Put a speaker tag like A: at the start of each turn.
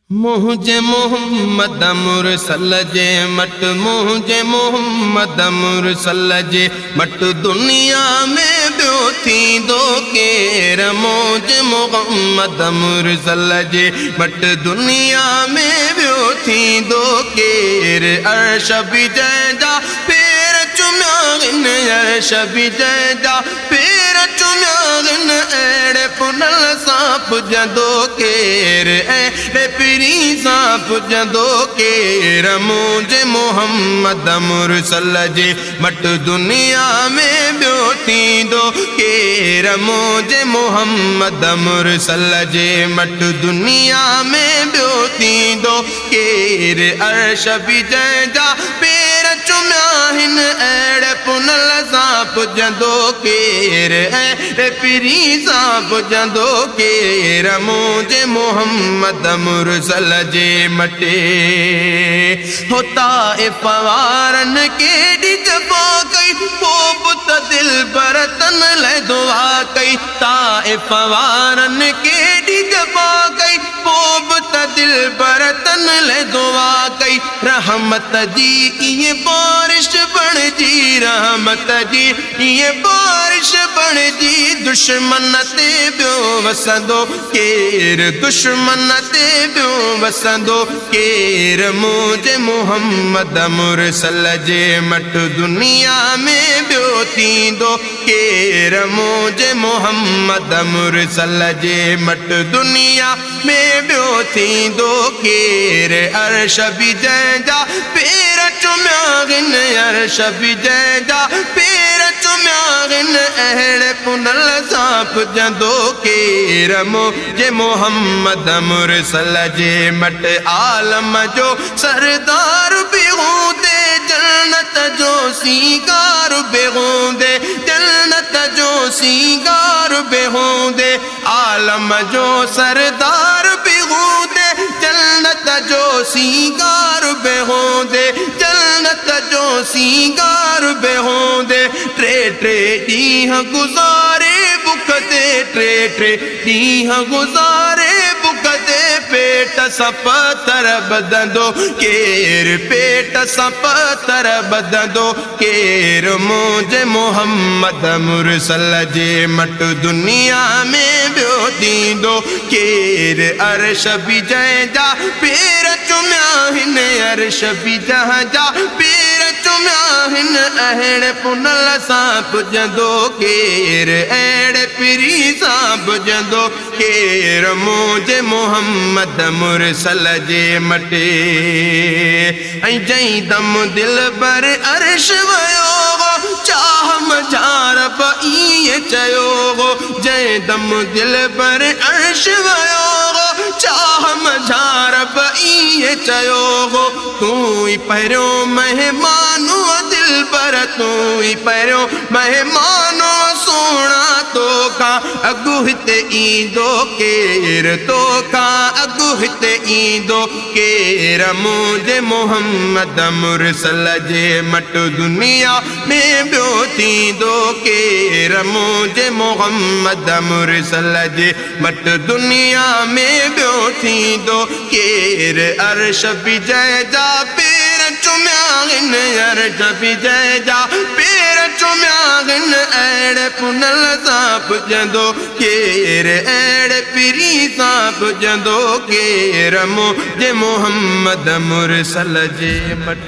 A: मुझे मोहम्मद मुरसल जे मट मुझे मोहम्मद मुरसल जे मट दुनिया में बियो थी दो केर मुझे मोहम्मद मुरसल जे मट दुनिया में बियो थी दो केर अर्श विजय जा पेर चुम्यागिन अर्श विजय जा पेर चुम्यागिन एड़े पुनल सांप जदो केर एड़े पिरी सांप जदो केर मुझे मोहम्मद मुरसल जे मट दुनिया में बियो थी दो केर मुझे मोहम्मद मुरसल जे मट दुनिया में बियो थी दो केर अर्श विजय जा पेर चुम्याहिन एड़े पुनल सांप जदो केर एड़े पिरी सांप जदो केर मुझे मोहम्मद मुरसल जे मटे होता ए फवारन के डिजबा कई पोबत दिल बरतन ले दुआ कई ता ए फवारन के डिजबा कई पोबत दिल बरतन ले दुआ कई रहमत जी ये बारिश बन जी रहमत जी ये बारिश बन जी दुश्मन ते बियो वसंदो केर दुश्मन ते बियो वसंदो केर मुझे मोहम्मद मुरसल जे मट दुनिया में बियो थींदो केर मुझे मोहम्मद मुरसल जे मट दुनिया में बियो थींदो केर अर्श विजय जा पेर चुम्यागिन अर्श विजय जा पेर चुम्यागिन अहड़े पुनल सांप जदो केर मुझे मोहम्मद मुरसल जे मट आलम जो सरदार बेगूदे जन्नत जो सीगार बेगूदे जन्नत जो सीगार बेगूदे आलम जो सरदार बेगूदे जन्नत जो सीगार बेगूदे जन्नत जो सीगार बेगूदे ट्रे ट्रे डीह गुजारे बुकते ट्रे ट्रे डीह गुजारे बुकते पेट सपतर बदंदो केर पेट सपतर बदंदो केर मुझे मोहम्मद मुरसल जे मट दुनिया में बियो थींदो केर अर्श विजय जा पेर चुम्याहिन अर्श विजय जा पेर चुम्याहिन अहड़े पुनल सांप जदो केर एड़े पिरी सांप जदो केर मुझे मोहम्मद मुरसल जे मटे ऐं जई दम दिल बर अर्श वयो चाह मझार बई चयो जय दम दिल बर अर्श वयो चाह मझार बई चयो तू ही पहिरियों मेहमानो दिल पर तू ही पहिरियों मेहमानो सोना तो का अगु हिते ईंदो केर तो का अगु हिते ईंदो केर मुझे मोहम्मद मुरसल जे मट दुनिया में बियो थींदो केर मुझे मोहम्मद मुरसल जे मट दुनिया में बियो थींदो केर अर्श विजय जा पेर चुम्यागिन अर्श विजय जा पेर चुम्यागिन एड़े पुनल सांप जदो केर एड़े पिरी सांप जदो केर मुझे मोहम्मद मुरसल जे मट